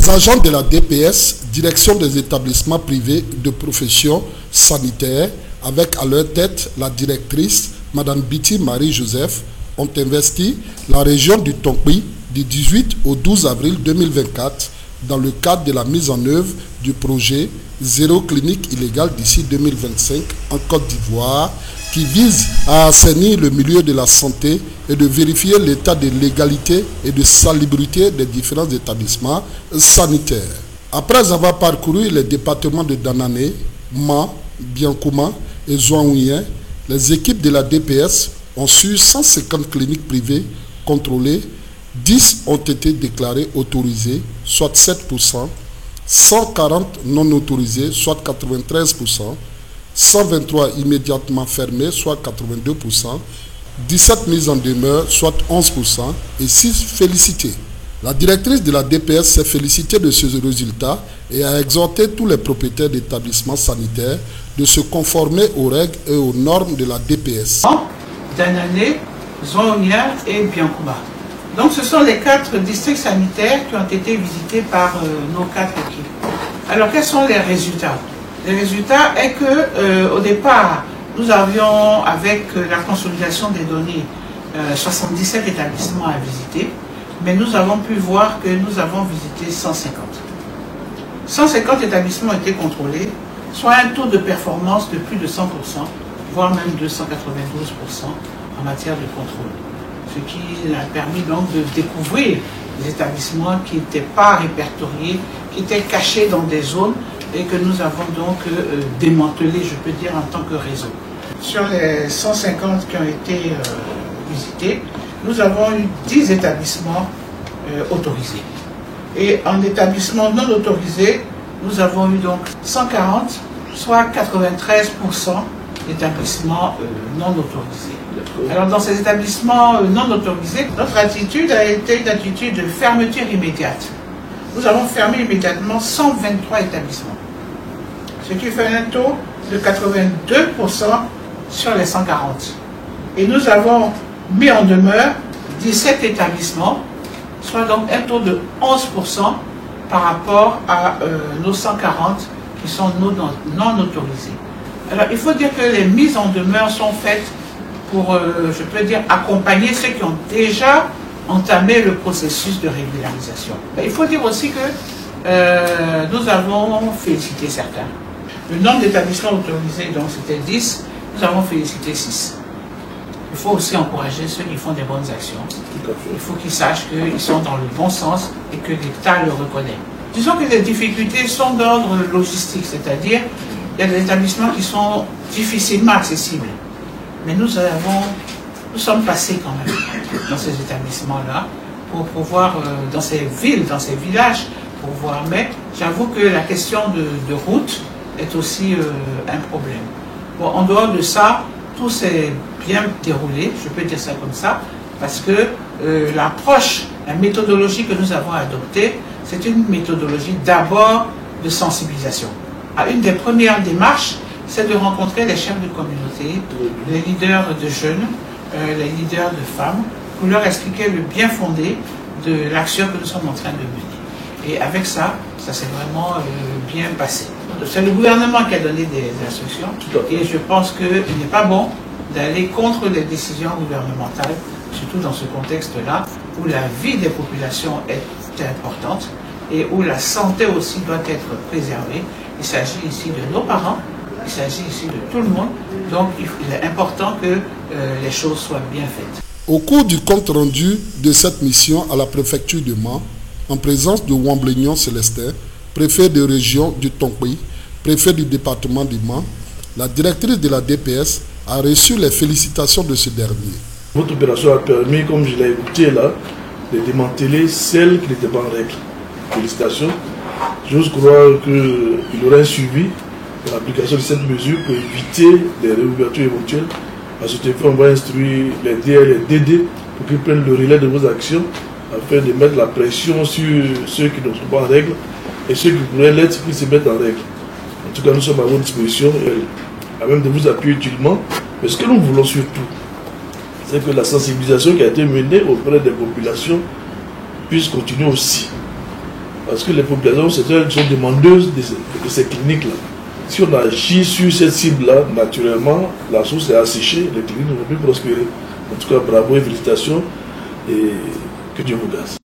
Les agents de la DPS, direction des établissements privés de profession sanitaire, avec à leur tête la directrice, Mme Biti Marie-Joseph, ont investi la région du Tonkpi du 18 au 12 avril 2024 dans le cadre de la mise en œuvre du projet Zéro clinique illégale d'ici 2025 en Côte d'Ivoire, qui vise à assainir le milieu de la santé et de vérifier l'état de légalité et de salubrité des différents établissements sanitaires. Après avoir parcouru les départements de Danané, Ma, Biankouma et Zouaouien, les équipes de la DPS ont su 150 cliniques privées contrôlées, 10 ont été déclarées autorisées, soit 7%, 140 non autorisées, soit 93%, 123 immédiatement fermées, soit 82%, 17 mises en demeure, soit 11%, et 6 félicitées. La directrice de la DPS s'est félicitée de ce résultat et a exhorté tous les propriétaires d'établissements sanitaires de se conformer aux règles et aux normes de la DPS. Danané, Zouaouien et Biankouma. Donc ce sont les 4 districts sanitaires qui ont été visités par nos 4 équipes. Alors quels sont les résultats? Les résultats est que au départ, nous avions, avec la consolidation des données, 77 établissements à visiter, mais nous avons pu voir que nous avons visité 150. 150 établissements ont été contrôlés, soit un taux de performance de plus de 100%, voire même de 192% en matière de contrôle. Ce qui a permis donc de découvrir des établissements qui n'étaient pas répertoriés, qui étaient cachés dans des zones et que nous avons donc démantelés, je peux dire, en tant que réseau. Sur les 150 qui ont été visités, nous avons eu 10 établissements autorisés. Et en établissement non autorisé, nous avons eu donc 140, soit 93% d'établissements non autorisés. Alors dans ces établissements non autorisés, notre attitude a été une attitude de fermeture immédiate. Nous avons fermé immédiatement 123 établissements, ce qui fait un taux de 82% sur les 140. Et nous avons mis en demeure 17 établissements, soit donc un taux de 11% par rapport à nos 140 qui sont non autorisés. Alors il faut dire que les mises en demeure sont faites pour, je peux dire, accompagner ceux qui ont déjà entamé le processus de régularisation. Mais il faut dire aussi que nous avons félicité certains. Le nombre d'établissements autorisés, donc c'était 10, nous avons félicité 6. Il faut aussi encourager ceux qui font des bonnes actions. Il faut qu'ils sachent qu'ils sont dans le bon sens et que l'État le reconnaît. Disons que les difficultés sont d'ordre logistique, c'est-à-dire il y a des établissements qui sont difficilement accessibles. Mais nous sommes passés quand même dans ces établissements-là pour pouvoir, dans ces villes, dans ces villages, pour voir. Mais j'avoue que la question de route est aussi un problème. Bon, en dehors de ça, tout s'est bien déroulé, je peux dire ça comme ça, parce que l'approche, la méthodologie que nous avons adoptée, c'est une méthodologie d'abord de sensibilisation. Une des premières démarches, c'est de rencontrer les chefs de communauté, les leaders de jeunes, les leaders de femmes, pour leur expliquer le bien fondé de l'action que nous sommes en train de mener. Et avec ça, ça s'est vraiment bien passé. C'est le gouvernement qui a donné des instructions et je pense qu'il n'est pas bon d'aller contre les décisions gouvernementales, surtout dans ce contexte-là, où la vie des populations est importante et où la santé aussi doit être préservée. Il s'agit ici de nos parents, il s'agit ici de tout le monde, donc il est important que les choses soient bien faites. Au cours du compte rendu de cette mission à la préfecture de Mans, en présence de Wamblignon Célestin, préfet de région du Tonkpi, préfet du département du Mans, la directrice de la DPS a reçu les félicitations de ce dernier. Votre opération a permis, comme je l'ai écouté là, de démanteler celles qui n'étaient pas en règle. Félicitations. J'ose croire qu'il y aura un suivi de l'application de cette mesure pour éviter les réouvertures éventuelles. À cet effet, on va instruire les DL et les DD pour qu'ils prennent le relais de vos actions afin de mettre la pression sur ceux qui ne sont pas en règle et ceux qui pourraient l'être qui se mettent en règle. En tout cas, nous sommes à votre disposition et à même de vous appuyer utilement. Mais ce que nous voulons surtout, c'est que la sensibilisation qui a été menée auprès des populations puisse continuer aussi. Parce que les populations sont demandeuses de ces cliniques-là. Si on agit sur cette cible-là, naturellement, la source est asséchée, les cliniques ne vont plus prospérer. En tout cas, bravo et félicitations, et que Dieu vous grâce.